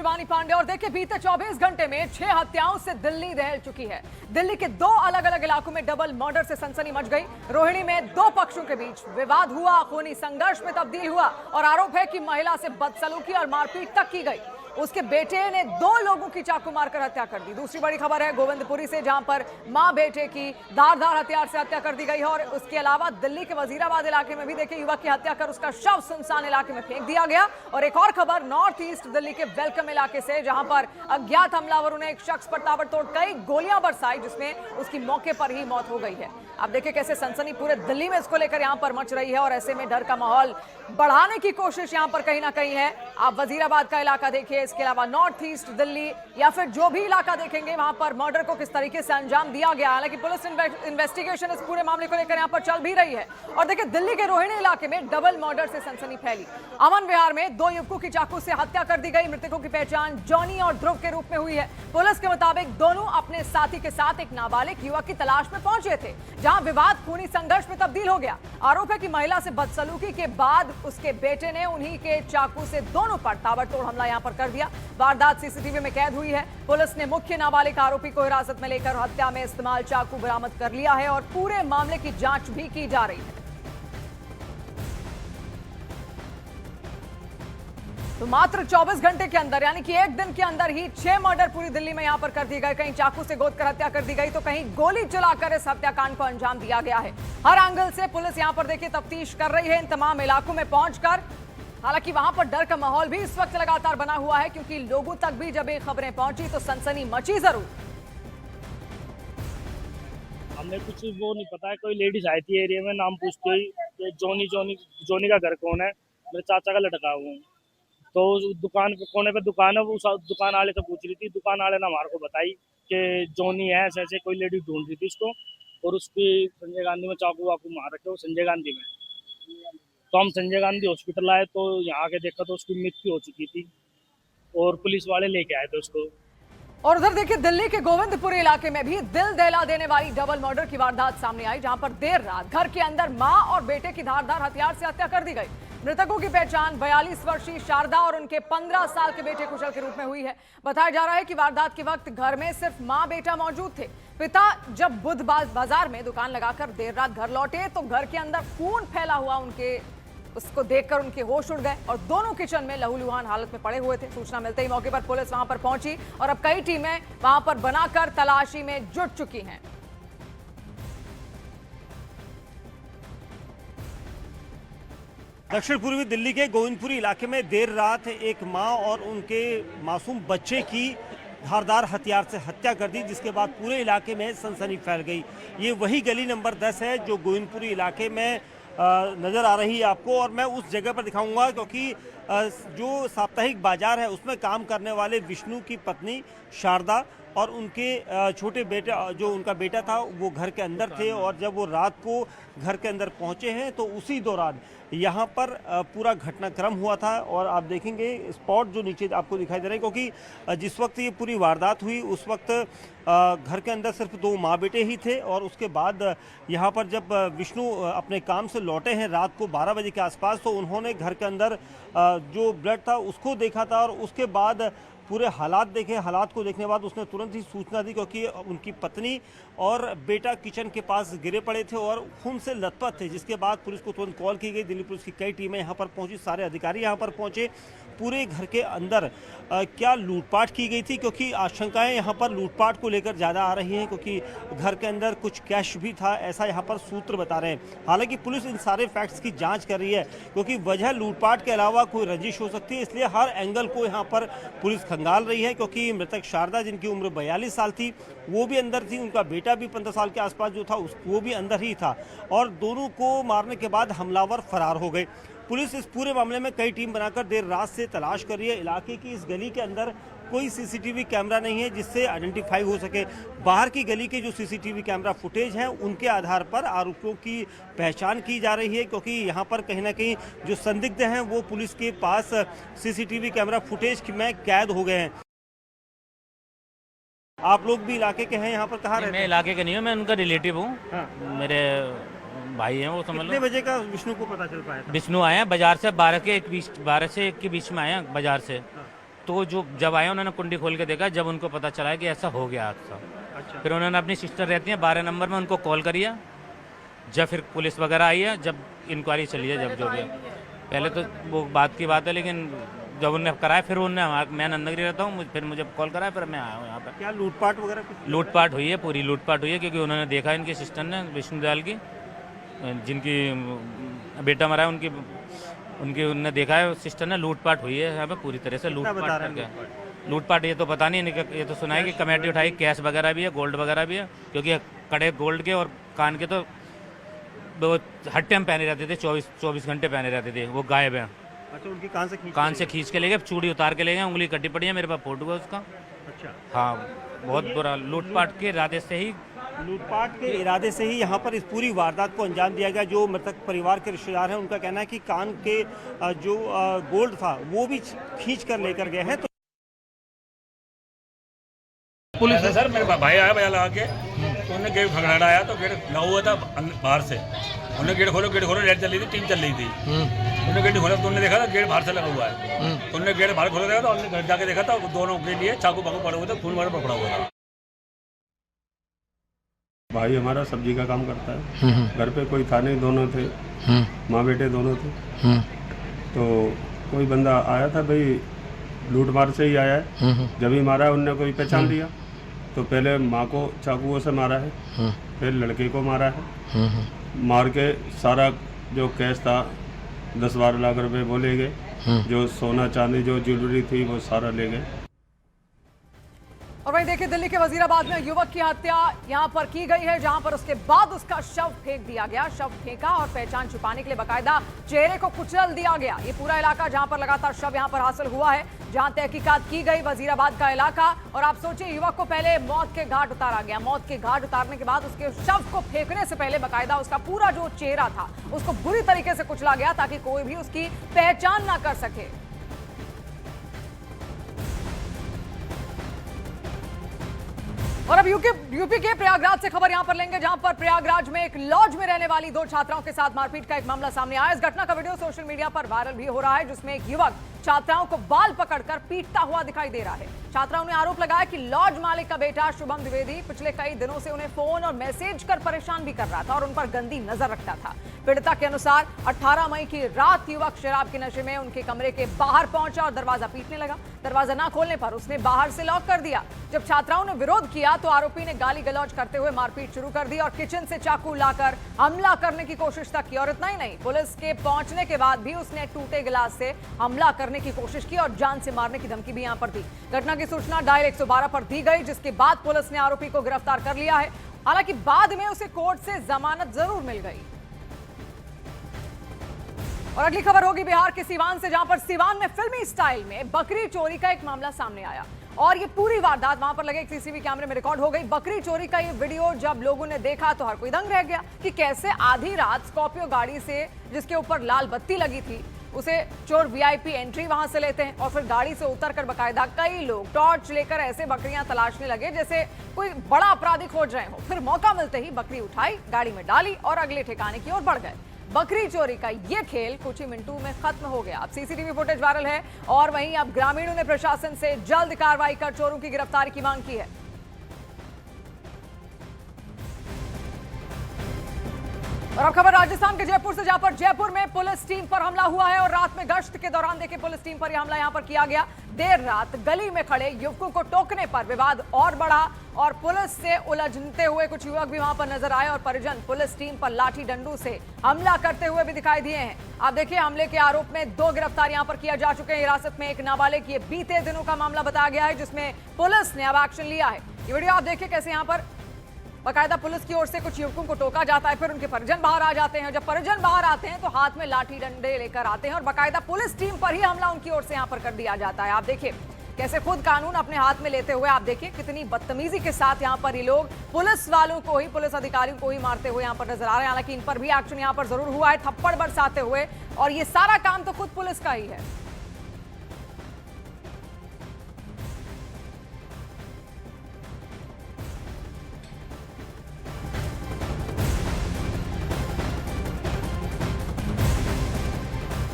शिवानी पांडे। और देखिए, बीते 24 घंटे में 6 हत्याओं से दिल्ली दहल चुकी है। दिल्ली के 2 अलग अलग इलाकों में डबल मर्डर से सनसनी मच गई। रोहिणी में 2 पक्षों के बीच विवाद हुआ, खूनी संघर्ष में तब्दील हुआ और आरोप है कि महिला से बदसलूकी और मारपीट तक की गई। उसके बेटे ने 2 लोगों की चाकू मारकर हत्या कर दी। दूसरी बड़ी खबर है गोविंदपुरी से, जहां पर मां बेटे की धारदार हथियार से हत्या कर दी गई है। और उसके अलावा दिल्ली के वजीराबाद इलाके में भी देखिए, युवक की हत्या कर उसका शव सुनसान इलाके में फेंक दिया गया। और एक और खबर नॉर्थ ईस्ट दिल्ली के वेलकम इलाके से, जहां पर अज्ञात हमलावरों ने एक शख्स पर ताबड़तोड़ कई गोलियां बरसाई, जिसमें उसकी मौके पर ही मौत हो गई है। अब देखिए कैसे सनसनी पूरे दिल्ली में इसको लेकर यहां पर मच रही है और ऐसे में डर का माहौल बढ़ाने की कोशिश यहां पर कहीं ना कहीं है। आप वजीराबाद का इलाका देखिए, इसके अलावा नॉर्थ ईस्ट दिल्ली या फिर जो भी इलाका देखेंगे, वहां पर मर्डर को किस तरीके से अंजाम दिया गया। हालांकि पुलिस इन्वेस्टिगेशन इस पूरे मामले को लेकर यहां पर चल भी रही है। और देखिए, दिल्ली के रोहिणी इलाके में डबल मर्डर से सनसनी फैली। अमन विहार में 2 युवकों की चाकू से हत्या कर दी गई। मृतकों की पहचान जॉनी और ध्रुव के रूप में हुई है। पुलिस के मुताबिक दोनों अपने साथी के साथ एक नाबालिग युवक की तलाश में पहुंचे थे, जहां विवाद खूनी संघर्ष में तब्दील हो गया। आरोप है कि महिला से बदसलूकी के बाद उसके बेटे ने उन्हीं के चाकू से दोनों पर ताबड़तोड़ हमला यहां पर कर दिया। वारदात सीसीटीवी में कैद हुई है। पुलिस ने मुख्य नाबालिग आरोपी को हिरासत में लेकर हत्या में इस्तेमाल चाकू बरामद कर लिया है और पूरे मामले की जांच भी की जा रही है। तो मात्र 24 घंटे के अंदर, यानी कि एक दिन के अंदर ही 6 मर्डर पूरी दिल्ली में यहां पर कर दिए गए। कहीं चाकू से गोद कर हत्या कर दी गई, तो कहीं गोली चलाकर इस हत्याकांड को अंजाम दिया गया है। हर एंगल से पुलिस यहां पर देखिए तफ्तीश कर रही है इन तमाम इलाकों में पहुंचकर। हालांकि वहां पर डर का माहौल भी इस वक्त लगातार बना हुआ है, क्योंकि लोगों तक भी जब ये खबरें पहुंची तो सनसनी मची जरूर। हमें कुछ वो नहीं पता है। कोई लेडीज आई थी एरिया में, नाम पूछते ही कि जोनी का घर कौन है, मेरे चाचा का लड़का हूँ। तो दुकान पे, कोने पे दुकान है, वो दुकान वाले से पूछ रही थी। दुकान वाले ने हमारे को बताई कि जोनी है, ऐसे ऐसे कोई लेडी ढूंढ रही थी उसको, और उसकी संजय गांधी में चाकू वाकू मार रखे, वो संजय गांधी में। तो हम संजय गांधी हॉस्पिटल आए, तो यहाँ आके देखा तो उसकी मृत्यु हो चुकी थी और पुलिस वाले लेके आए थे उसको। और उधर देखिए, दिल्ली के गोविंदपुरी इलाके में भी दिल दहला देने वाली डबल मर्डर की वारदात सामने आई, जहां पर देर रात घर के अंदर मां और बेटे की धारदार हथियार से हत्या कर दी गई। मृतकों की पहचान 42 वर्षीय शारदा और उनके 15 साल के बेटे कुशल के रूप में हुई है। बताया जा रहा है कि वारदात के वक्त घर में सिर्फ मां बेटा मौजूद थे। पिता जब बुध बाजार में दुकान लगाकर देर रात घर लौटे, तो घर के अंदर खून फैला हुआ उसको देखकर उनके होश उड़ गए और दोनों किचन में लहूलुहान हालत में पड़े हुए थे। सूचना मिलते ही मौके पर पुलिस वहां पर पहुंची और अब कई टीमें वहां पर बनाकर तलाशी में जुट चुकी हैं। दक्षिण पूर्वी दिल्ली के गोविंदपुरी इलाके में देर रात एक मां और उनके मासूम बच्चे की धारदार हथियार से हत्या कर दी, जिसके बाद पूरे इलाके में सनसनी फैल गई। ये वही गली नंबर 10 है जो गोविंदपुरी इलाके में नज़र आ रही है आपको, और मैं उस जगह पर दिखाऊंगा क्योंकि जो साप्ताहिक बाजार है उसमें काम करने वाले विष्णु की पत्नी शारदा और उनके छोटे बेटे, जो उनका बेटा था, वो घर के अंदर थे। और जब वो रात को घर के अंदर पहुंचे हैं तो उसी दौरान यहाँ पर पूरा घटनाक्रम हुआ था। और आप देखेंगे स्पॉट जो नीचे आपको दिखाई दे रहा है, क्योंकि जिस वक्त ये पूरी वारदात हुई उस वक्त घर के अंदर सिर्फ 2 माँ बेटे ही थे। और उसके बाद यहाँ पर जब विष्णु अपने काम से लौटे हैं रात को 12 बजे के आसपास, तो उन्होंने घर के अंदर जो ब्लड था उसको देखा था और उसके बाद पूरे हालात देखे। हालात को देखने के बाद उसने तुरंत ही सूचना दी, क्योंकि उनकी पत्नी और बेटा किचन के पास गिरे पड़े थे और खून से लथपथ थे। जिसके बाद पुलिस को तुरंत कॉल की गई। दिल्ली पुलिस की कई टीमें यहाँ पर पहुंची, सारे अधिकारी यहाँ पर पहुंचे। पूरे घर के अंदर क्या लूटपाट की गई थी, क्योंकि आशंकाएं यहाँ पर लूटपाट को लेकर ज़्यादा आ रही हैं, क्योंकि घर के अंदर कुछ कैश भी था, ऐसा यहाँ पर सूत्र बता रहे हैं। हालांकि पुलिस इन सारे फैक्ट्स की जांच कर रही है, क्योंकि वजह लूटपाट के अलावा कोई रंजिश हो सकती है, इसलिए हर एंगल को यहाँ पर पुलिस खंगाल रही है। क्योंकि मृतक शारदा, जिनकी उम्र 42 साल थी, वो भी अंदर थी, उनका बेटा भी 15 साल के आसपास जो था वो भी अंदर ही था, और दोनों को मारने के बाद हमलावर फरार हो गए। पुलिस इस पूरे मामले में कई टीम बनाकर देर रात से तलाश कर रही है। इलाके की इस गली के अंदर कोई सीसीटीवी कैमरा नहीं है जिससे आइडेंटिफाई हो सके। बाहर की गली के जो सीसीटीवी कैमरा फुटेज हैं उनके आधार पर आरोपियों की पहचान की जा रही है, क्योंकि यहाँ पर कहीं ना कहीं जो संदिग्ध हैं वो पुलिस के पास सीसीटीवी कैमरा फुटेज में कैद हो गए हैं। आप लोग भी इलाके के हैं, यहाँ पर कहाँ रहते हैं? मैं इलाके का नहीं हूँ, मैं उनका रिलेटिव हूँ। हाँ। मेरे भाई हैं वो, समझ लो। कितने बजे का विष्णु को पता चल पाया था? विष्णु आए हैं बाजार से 12 से 1 के बीच में आए हैं बाजार से। हाँ। तो जो जब आए उन्होंने कुंडी खोल के देखा, जब उनको पता चला है कि ऐसा हो गया हादसा। अच्छा। फिर उन्होंने अपनी सिस्टर रहती है 12 नंबर में, उनको कॉल करिए, जब फिर पुलिस वगैरह आई है, जब इंक्वायरी चली है, जब जो भी है। पहले तो वो बात की बात है, लेकिन जब उन्होंने कराया फिर उन्होंने, मैं नंदगिरी रहता हूँ, फिर मुझे कॉल कराया, फिर मैं आया हूँ यहाँ पर। क्या लूटपाट वगैरह कुछ? लूटपाट हुई है, पूरी लूटपाट हुई है, क्योंकि उन्होंने देखा इनकी सिस्टर ने, विष्णुदयाल की, जिनकी बेटा मरा है, उनकी उनने देखा है सिस्टर ने, लूटपाट हुई है यहाँ पे पूरी तरह से। लूटपाट करके लूटपाट ये तो पता नहीं, ये तो सुना है कि कमेटी उठाई, कैश वगैरह भी है, गोल्ड वगैरह भी है, क्योंकि कड़े गोल्ड के और कान के तो वो हर टाइम पहने रहते थे, 24 घंटे पहने रहते थे, वो गायब हैं। अच्छा, उनकी कान से खींच के ले गए, चूड़ी उतार के ले गए, उंगली कटी पड़ी है, मेरे पास फोटो है उसका। अच्छा। हाँ, बहुत बुरा। लूटपाट के इरादे से ही यहाँ पर इस पूरी वारदात को अंजाम दिया गया। जो मृतक परिवार के रिश्तेदार हैं, उनका कहना है कि कान के जो गोल्ड था वो भी खींच कर लेकर गए हैं। तो पुलिस है सर, मेरे भाई आया भैया लगा के, तो उन्होंने गेट खड़खड़ाया, तो गेट लगा हुआ था बाहर से। उन्होंने गेट खोलो, लाइट चल रही थी, टीम चल रही थी। उन्होंने गेट खोला, तो उन्होंने देखा था गेट बाहर से लगा हुआ है। तो उन्होंने गेट बाहर खोला, तो उन्होंने घर जाके देखा था, दोनों के लिए चाकू बाकू पड़े हुए थे, खून वगैरह पड़ा हुआ था। भाई हमारा सब्जी का काम करता है, घर पे कोई था नहीं, दोनों थे, माँ बेटे दोनों थे। तो कोई बंदा आया था, भाई लूट मार से ही आया है। जब ही मारा उनने कोई पहचान लिया, तो पहले माँ को चाकुओं से मारा है, फिर लड़के को मारा है। मार के सारा जो कैश था 10-12 लाख रुपए वो ले गए, जो सोना चांदी जो ज्वेलरी थी वो सारा ले गए। और वहीं देखिए, दिल्ली के वजीराबाद में युवक की हत्या यहां पर की गई है, जहां पर उसके बाद उसका शव फेंक दिया गया। शव फेंका और पहचान छुपाने के लिए बकायदा चेहरे को कुचल दिया गया। ये पूरा इलाका जहां पर लगातार शव यहां पर हासिल हुआ है, जहां तहकीकात की गई, वजीराबाद का इलाका। और आप सोचिए, युवक को पहले मौत के घाट उतारा गया। मौत के घाट उतारने के बाद उसके शव को फेंकने से पहले बकायदा उसका पूरा जो चेहरा था उसको बुरी तरीके से कुचला गया, ताकि कोई भी उसकी पहचान ना कर सके। और अब यूपी के प्रयागराज से खबर यहां पर लेंगे, जहां पर प्रयागराज में एक लॉज में रहने वाली 2 छात्राओं के साथ मारपीट का एक मामला सामने आया। इस घटना का वीडियो सोशल मीडिया पर वायरल भी हो रहा है, जिसमें एक युवक छात्राओं को बाल पकड़कर पीटता हुआ दिखाई दे रहा है। छात्राओं ने आरोप लगाया कि लॉज मालिक का बेटा शुभम द्विवेदी पिछले कई दिनों से उन्हें फोन और मैसेज कर परेशान भी कर रहा था और उन पर गंदी नजर रखता था। पीड़िता के अनुसार 18 मई की रात युवक शराब के नशे में उनके कमरे के बाहर पहुंचा और दरवाजा पीटने लगा। दरवाजा ना खोलने पर उसने बाहर से लॉक कर दिया। जब छात्राओं ने विरोध किया तो आरोपी ने गाली गलौज करते हुए मारपीट शुरू कर दी और किचन से चाकू लाकर हमला करने की कोशिश तक की। और इतना ही नहीं, पुलिस के पहुंचने के बाद भी उसने टूटे गिलास से हमला करने की कोशिश की और जान से मारने की धमकी भी यहां पर दी। घटना की सूचना डायल 112 पर दी गई, जिसके बाद पुलिस ने आरोपी को गिरफ्तार कर लिया है। हालांकि बाद में उसे कोर्ट से जमानत जरूर मिल गई। और अगली खबर होगी बिहार के सीवान से, जहां पर सीवान में फिल्मी स्टाइल में बकरी चोरी का एक मामला सामने आया और ये पूरी वारदात वहां पर लगे एक सीसीटीवी कैमरे में रिकॉर्ड हो गई। बकरी चोरी का ये वीडियो जब लोगों ने देखा तो हर कोई दंग रह गया कि कैसे आधी रात स्कॉर्पियो गाड़ी से, जिसके ऊपर लाल बत्ती लगी थी, उसे चोर वीआईपी एंट्री वहां से लेते हैं और फिर गाड़ी से उतरकर बकायदा कई लोग टॉर्च लेकर ऐसे बकरियां तलाशने लगे जैसे कोई बड़ा अपराधी खोज रहे हो। फिर मौका मिलते ही बकरी उठाई, गाड़ी में डाली और अगले ठिकाने की ओर बढ़ गए। बकरी चोरी का ये खेल कुछ ही मिनटों में खत्म हो गया। अब सीसीटीवी फुटेज वायरल है और वहीं अब ग्रामीणों ने प्रशासन से जल्द कार्रवाई कर चोरों की गिरफ्तारी की मांग की है। और अब खबर राजस्थान के जयपुर से, जहां पर जयपुर में पुलिस टीम पर हमला हुआ है और रात में गश्त के दौरान देखिए पुलिस टीम पर यह हमला यहां पर किया गया। देर रात गली में खड़े युवकों को टोकने पर विवाद और बढ़ा और पुलिस से उलझते हुए कुछ युवक भी वहां पर नजर आए और परिजन पुलिस टीम पर लाठी डंडू से हमला करते हुए भी दिखाई दिए हैं। आप देखिए, हमले के आरोप में 2 गिरफ्तार यहां पर किया जा चुके हैं। हिरासत में एक नाबालिग, ये बीते दिनों का मामला बताया गया है, जिसमें पुलिस ने अब एक्शन लिया है। ये वीडियो आप देखिए कैसे यहां पर बाकायदा पुलिस की ओर से कुछ युवकों को टोका जाता है, फिर उनके परिजन बाहर आ जाते हैं। जब परिजन बाहर आते हैं तो हाथ में लाठी डंडे लेकर आते हैं और बाकायदा पुलिस टीम पर ही हमला उनकी ओर से यहां पर कर दिया जाता है। आप देखिए कैसे खुद कानून अपने हाथ में लेते हुए, आप देखिए कितनी बदतमीजी के साथ यहां पर ये लोग पुलिस वालों को ही, पुलिस अधिकारियों को ही मारते हुए यहां पर नजर आ रहे हैं। हालांकि इन पर भी एक्शन यहां पर जरूर हुआ है, थप्पड़ बरसाते हुए, और ये सारा काम तो खुद पुलिस का ही है।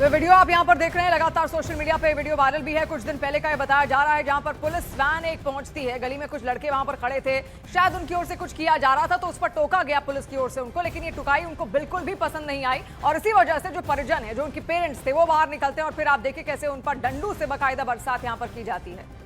तो वीडियो आप यहां पर देख रहे हैं, लगातार सोशल मीडिया पे वीडियो वायरल भी है। कुछ दिन पहले का ये बताया जा रहा है, जहां पर पुलिस वैन एक पहुंचती है, गली में कुछ लड़के वहां पर खड़े थे, शायद उनकी ओर से कुछ किया जा रहा था तो उस पर टोका गया पुलिस की ओर से उनको, लेकिन ये टुकाई उनको बिल्कुल भी पसंद नहीं आई और इसी वजह से जो परिजन है, जो उनके पेरेंट्स थे, वो बाहर निकलते हैं और फिर आप देखिए कैसे उन पर डंडू से बाकायदा बरसात यहां पर की जाती है।